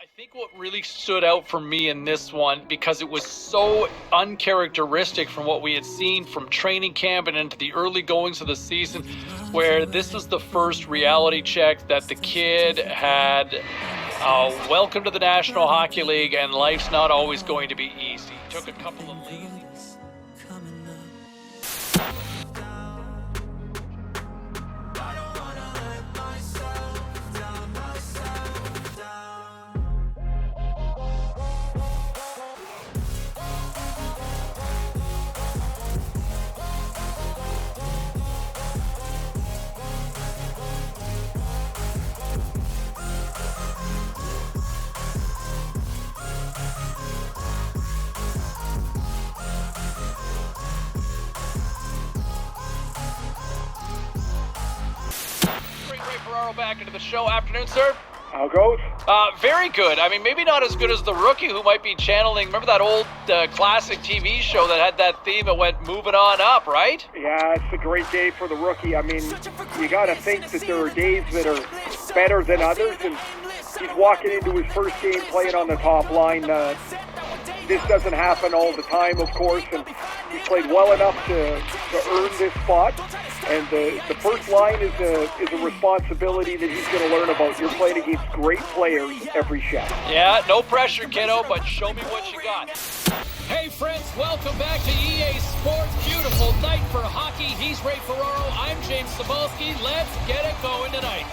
I think what really stood out for me in this one, because it was so uncharacteristic from what we had seen from training camp and into the early goings of the season, where this was the first reality check that the kid had welcome to the National Hockey League, and life's not always going to be easy. Took a couple of leads. Back into the show. Afternoon, sir. How goes? Very good. I mean, maybe not as good as the rookie who might be channeling. Remember that old classic TV show that had that theme that went moving on up, right? Yeah, it's a great day for the rookie. I mean, you got to think that there are days that are better than others, and he's walking into his first game playing on the top line. This doesn't happen all the time, of course, and he played well enough to earn this spot. And the first line is a responsibility that he's going to learn about. You're playing against great players every shot. Yeah, no pressure, kiddo, but show me what you got. Hey, friends, welcome back to EA Sports. Beautiful night for hockey. He's Ray Ferraro. I'm James Cebulski. Let's get it going tonight.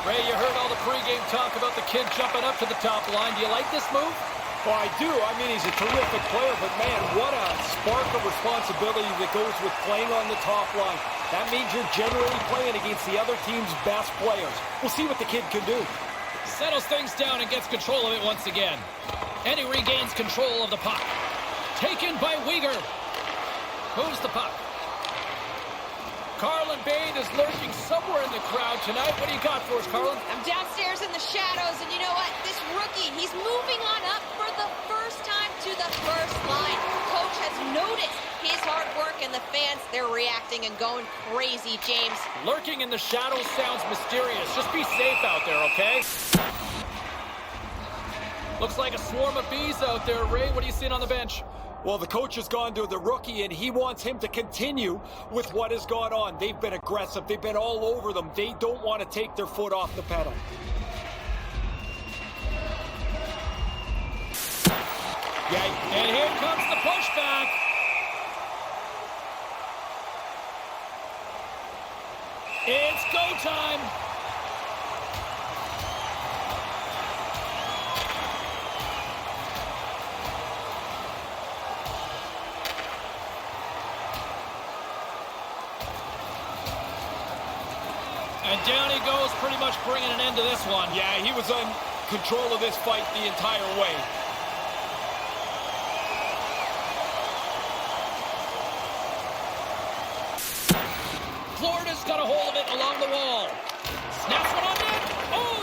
Ray, you heard all the pregame talk about the kid jumping up to the top line. Do you like this move? Well, I do. I mean, he's a terrific player, but man, what a spark of responsibility that goes with playing on the top line. That means you're generally playing against the other team's best players. We'll see what the kid can do. Settles things down and gets control of it once again. And he regains control of the puck. Taken by Weegar. Who's the puck? Carlin Bade is lurking somewhere in the crowd tonight. What do you got for us, Carlin? I'm downstairs in the shadows, and you know what? This rookie, he's moving on up for the first time to the first line. Coach has noticed his hard work, and the fans, they're reacting and going crazy, James. Lurking in the shadows sounds mysterious. Just be safe out there, okay? Looks like a swarm of bees out there, Ray. What are you seeing on the bench? Well, the coach has gone to the rookie, and he wants him to continue with what has gone on. They've been aggressive. They've been all over them. They don't want to take their foot off the pedal. Yeah, and here comes the pushback. It's go time. And down he goes, pretty much bringing an end to this one. Yeah, he was in control of this fight the entire way. Florida's got a hold of it along the wall. Snaps one on net. Oh!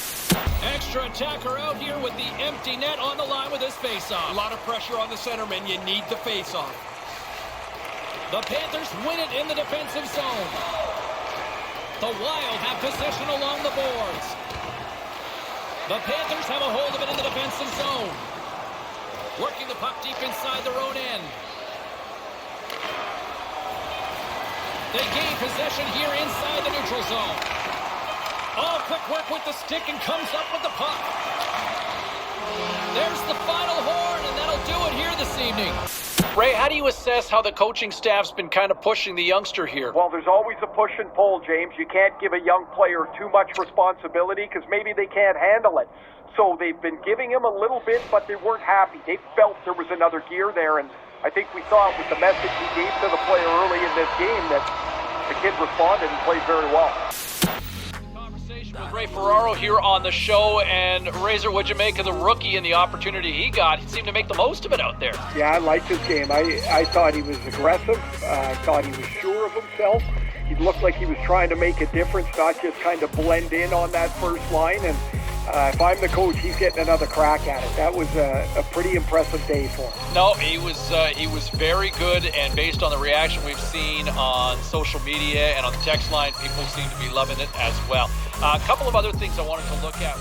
Extra attacker out here with the empty net on the line with his face-off. A lot of pressure on the centerman. You need the face-off. The Panthers win it in the defensive zone. The Wild have possession along the boards. The Panthers have a hold of it in the defensive zone. Working the puck deep inside their own end. They gain possession here inside the neutral zone. Oh, quick work with the stick and comes up with the puck. There's the final horn, and that'll do it here this evening. Ray, how do you assess how the coaching staff's been kind of pushing the youngster here? Well, there's always a push and pull, James. You can't give a young player too much responsibility because maybe they can't handle it. So they've been giving him a little bit, but they weren't happy. They felt there was another gear there, and I think we saw it with the message he gave to the player early in this game that the kid responded and played very well. With Ray Ferraro here on the show, and Razor, what'd you make of the rookie and the opportunity he got? He seemed to make the most of it out there. Yeah, I liked his game. I thought he was aggressive. I thought he was sure of himself. He looked like he was trying to make a difference, not just kind of blend in on that first line. And If I'm the coach, he's getting another crack at it. That was a pretty impressive day for him. No, he was very good, and based on the reaction we've seen on social media and on the text line, people seem to be loving it as well. A couple of other things I wanted to look at.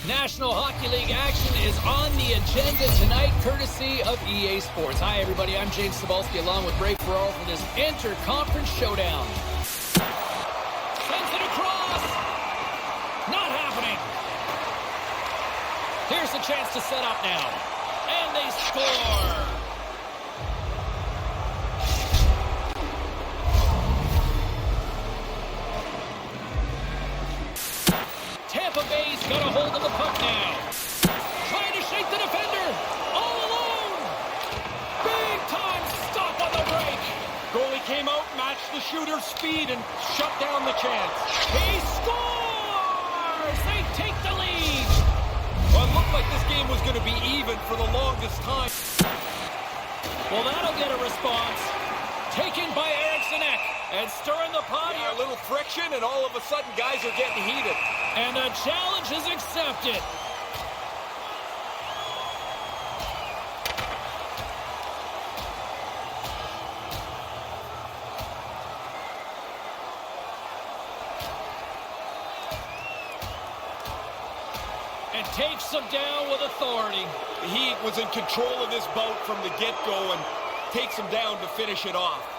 National Hockey League action is on the agenda tonight, courtesy of EA Sports. Hi, everybody. I'm James Cebulski, along with Ray Ferraro for this inter-conference showdown. Sends it across. Not happening. Here's a chance to set up now. And they score. Tampa Bay's got a hold of the puck now. Trying to shake the defender. All alone. Big time stop on the break. Goalie came out, matched the shooter's speed, and shut down the chance. He scores! They take the lead. Well, it looked like this game was going to be even for the longest time. Well, that'll get a response. Taken by Eriksson Ek. And stirring the pot. Yeah, a little friction, and all of a sudden, guys are getting heated. And the challenge is accepted. And takes him down with authority. The Heat was in control of this boat from the get-go and takes him down to finish it off.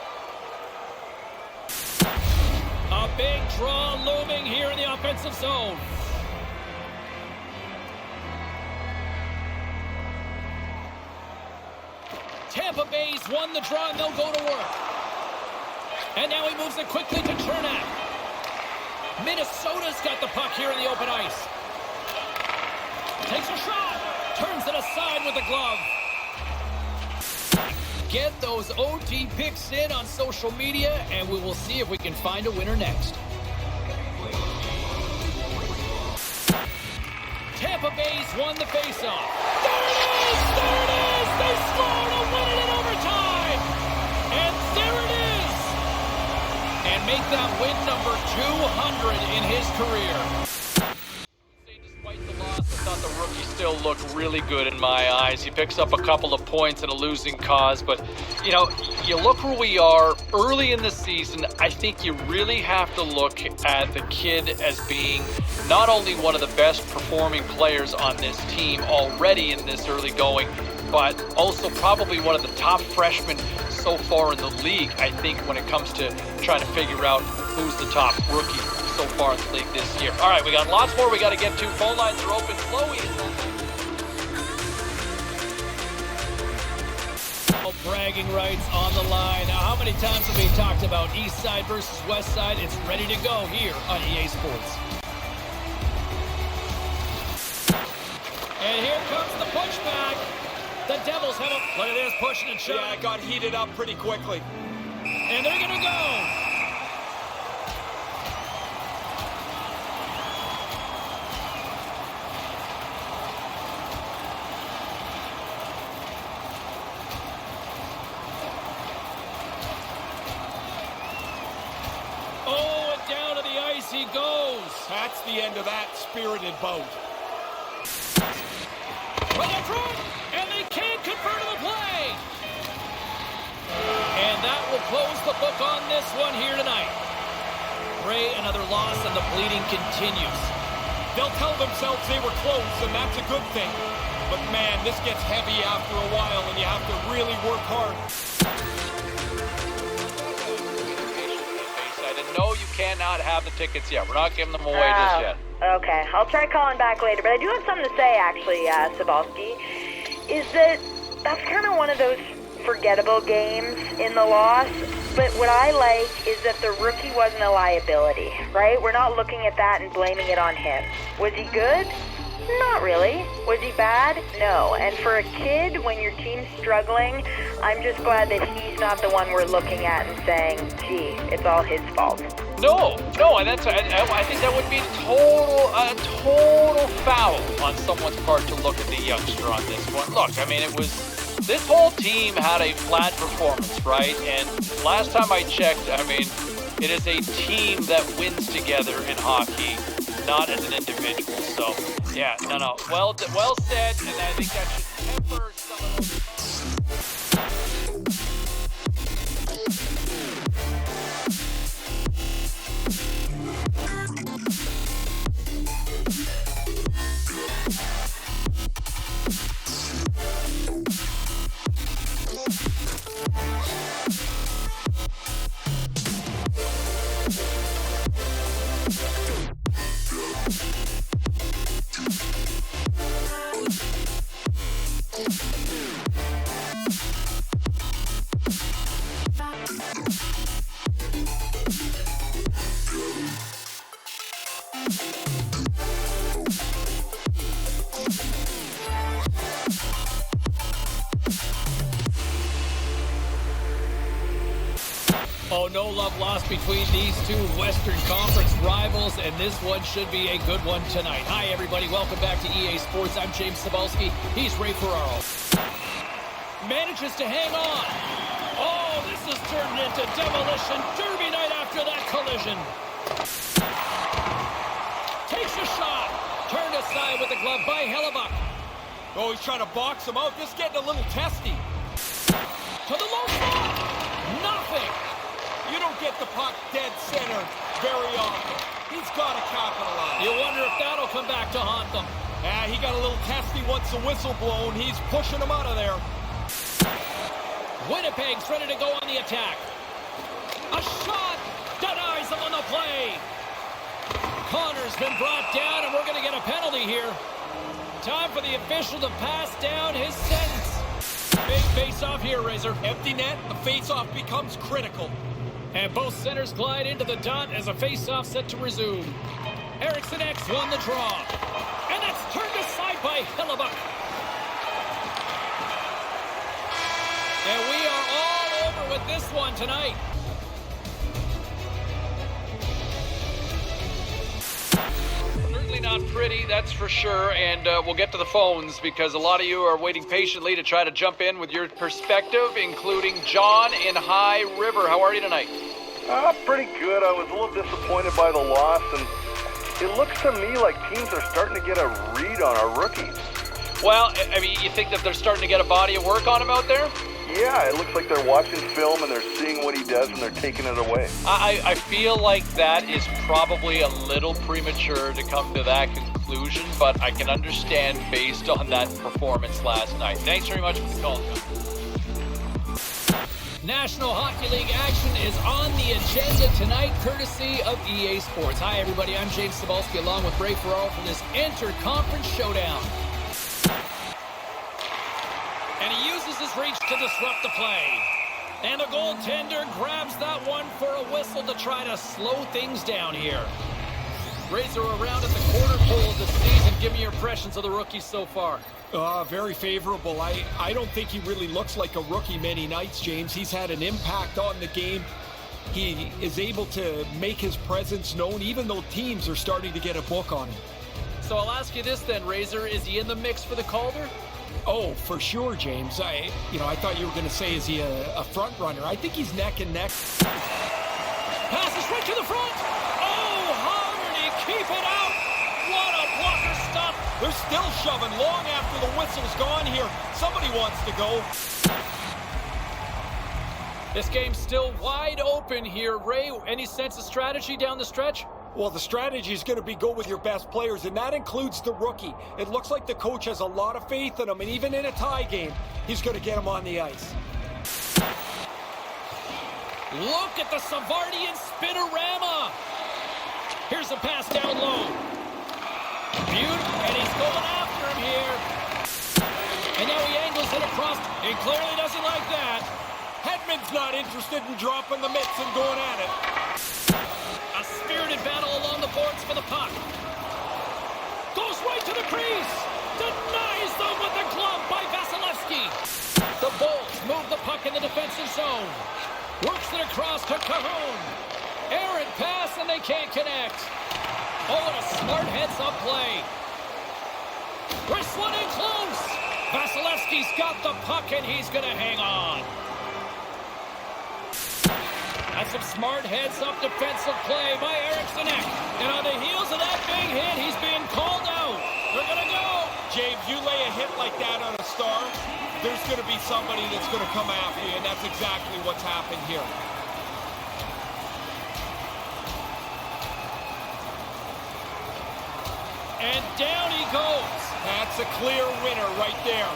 A big draw looming here in the offensive zone. Tampa Bay's won the draw, and they'll go to work. And now he moves it quickly to Chernak. Minnesota's got the puck here in the open ice. Takes a shot. Turns it aside with the glove. Get those OT picks in on social media, and we will see if we can find a winner next. Tampa Bay's won the faceoff. There it is! There it is! They score to win it in overtime! And there it is! And make that win number 200 in his career. Despite the loss, I thought the rookie still looked really good in my eyes. He picks up a couple of points in a losing cause, but, you know, you look where we are early in the season. I think you really have to look at the kid as being not only one of the best performing players on this team already in this early going, but also probably one of the top freshmen so far in the league, I think, when it comes to trying to figure out who's the top rookie so far in the league this year. All right, we got lots more we got to get to. Phone lines are open. Chloe is open. Bragging rights on the line. Now, how many times have we talked about East Side versus West Side? It's ready to go here on EA Sports. And here comes the pushback. The Devils have a... Look at this, pushing and shoving. Yeah, it got heated up pretty quickly. And they're going to go. Oh, and down to the ice he goes. That's the end of that spirited boat. Well, they're through, and they can't convert to the play. And that will close the book on this one here tonight. Ray, another loss, and the bleeding continues. They'll tell themselves they were close, and that's a good thing. but man, this gets heavy after a while, and you have to really work hard. No, you cannot have the tickets yet. We're not giving them away just yet. Okay, I'll try calling back later, but I do have something to say, actually, Cebulski. Is that's kind of one of those forgettable games in the loss, but what I like is that the rookie wasn't a liability, right? We're not looking at that and blaming it on him. Was he good? Not really. Was he bad? No. And for a kid, when your team's struggling, I'm just glad that he's not the one we're looking at and saying, gee, it's all his fault. No, and I think that would be a total foul on someone's part to look at the youngster on this one. Look, I mean, this whole team had a flat performance, right? And last time I checked, I mean, it is a team that wins together in hockey, not as an individual. So, yeah, no. Well said, and I think that should temper some of those. Oh, no love lost between these two Western Conference rivals, and this one should be a good one tonight. Hi, everybody. Welcome back to EA Sports. I'm James Cebulski. He's Ray Ferraro. Manages to hang on. Oh, this has turned into demolition derby night after that collision. Takes a shot. Turned aside with the glove by Hellebuck. Oh, he's trying to box him out. This is getting a little testy. To the low spot. Nothing. You don't get the puck dead center very often. He's got to capitalize. You wonder if that'll come back to haunt them. Yeah, he got a little testy once the whistle blown. He's pushing him out of there. Winnipeg's ready to go on the attack. A shot denies him on the play. Connor's been brought down, and we're going to get a penalty here. Time for the official to pass down his sentence. Big face-off here, Razor. Empty net, the face-off becomes critical. And both centers glide into the dot as a face-off set to resume. Eriksson X won the draw. And that's turned aside by Hellebuck. And we are all over with this one tonight. Certainly not pretty, that's for sure, and we'll get to the phones because a lot of you are waiting patiently to try to jump in with your perspective, including John in High River. How are you tonight? Pretty good. I was a little disappointed by the loss, and it looks to me like teams are starting to get a read on our rookies. Well, I mean, you think that they're starting to get a body of work on him out there? Yeah, it looks like they're watching film and they're seeing what he does and they're taking it away. I feel like that is probably a little premature to come to that conclusion, but I can understand based on that performance last night. Thanks very much for the call, John. National Hockey League action is on the agenda tonight, courtesy of EA Sports. Hi, everybody. I'm James Cebulski, along with Ray Ferraro for this inter-conference showdown. And he uses his reach to disrupt the play. And the goaltender grabs that one for a whistle to try to slow things down here. Razor around at the quarter pole of the season. Give me your impressions of the rookie so far. Very favorable. I don't think he really looks like a rookie many nights, James. He's had an impact on the game. He is able to make his presence known, even though teams are starting to get a book on him. So I'll ask you this then, Razor. Is he in the mix for the Calder? Oh, for sure, James. I thought you were going to say, is he a front runner? I think he's neck and neck. Passes right to the front. Oh, Hardy, keep it out. What a blocker stop. They're still shoving long after the whistle's gone here. Somebody wants to go. This game's still wide open here. Ray, any sense of strategy down the stretch? Well, the strategy is going to be go with your best players, and that includes the rookie. It looks like the coach has a lot of faith in him, and even in a tie game, he's going to get him on the ice. Look at the Savardian spinorama. Here's a pass down low. Beautiful, and he's going after him here. And now he angles it across. He clearly doesn't like that. Hedman's not interested in dropping the mitts and going at it. A spirited battle along the boards for the puck. Goes right to the crease. Denies them with the glove by Vasilevsky. The Bulls move the puck in the defensive zone. Works it across to Cahoon. Errant pass, and they can't connect. Oh, and a smart heads-up play. Wrestling in close. Vasilevsky's got the puck, and he's going to hang on. That's some smart heads-up defensive play by Eriksson. And on the heels of that big hit, he's being called out. They're going to go. James, you lay a hit like that on a star, there's going to be somebody that's going to come after you, and that's exactly what's happened here. And down he goes. That's a clear winner right there.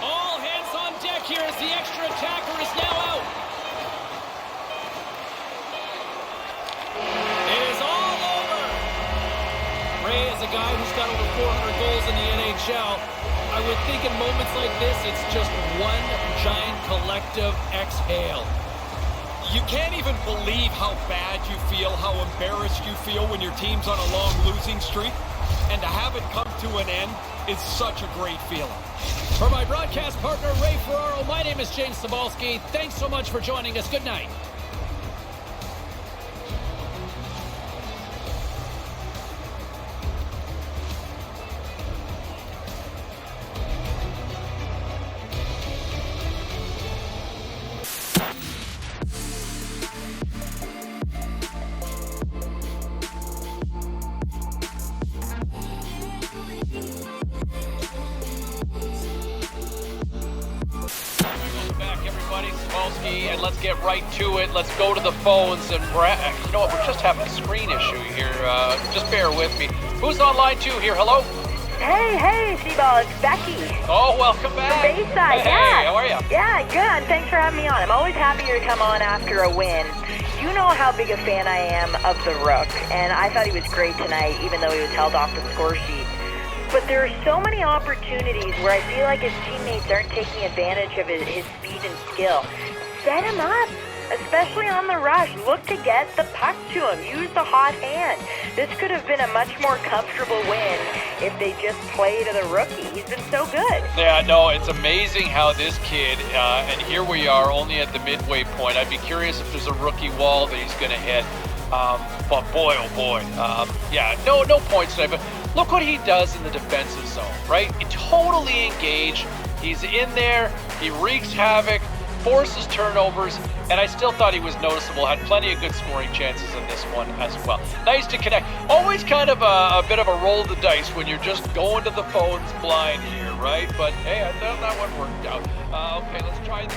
All hands on deck here as the extra attacker is now out. It is all over. Ray is a guy who's got over 400 goals in the NHL. I would think in moments like this, it's just one giant collective exhale. You can't even believe how bad you feel, how embarrassed you feel when your team's on a long losing streak. And to have it come to an end is such a great feeling. For my broadcast partner, Ray Ferraro, my name is James Cybulski. Thanks so much for joining us. Good night. And let's get right to it. Let's go to the phones. And you know what? We're just having a screen issue here. Just bear with me. Who's on line 2 here? Hello? Hey, Seaball, it's Becky. Oh, welcome back. From Bayside, hey, yeah. How are you? Yeah, good. Thanks for having me on. I'm always happier to come on after a win. You know how big a fan I am of the Rook, and I thought he was great tonight, even though he was held off the score sheet. But there are so many opportunities where I feel like his teammates aren't taking advantage of his speed and skill. Set him up, especially on the rush. Look to get the puck to him. Use the hot hand. This could have been a much more comfortable win if they just played the rookie. He's been so good. Yeah, no, it's amazing how this kid, and here we are only at the midway point. I'd be curious if there's a rookie wall that he's going to hit. But boy, oh boy. Yeah, no points today, but look what he does in the defensive zone, right? Totally engaged. He's in there. He wreaks havoc. Forces turnovers, and I still thought he was noticeable. Had plenty of good scoring chances in this one as well. Nice to connect. Always kind of a bit of a roll of the dice when you're just going to the phones blind here, right? But hey, I thought that one worked out. Okay, let's try this.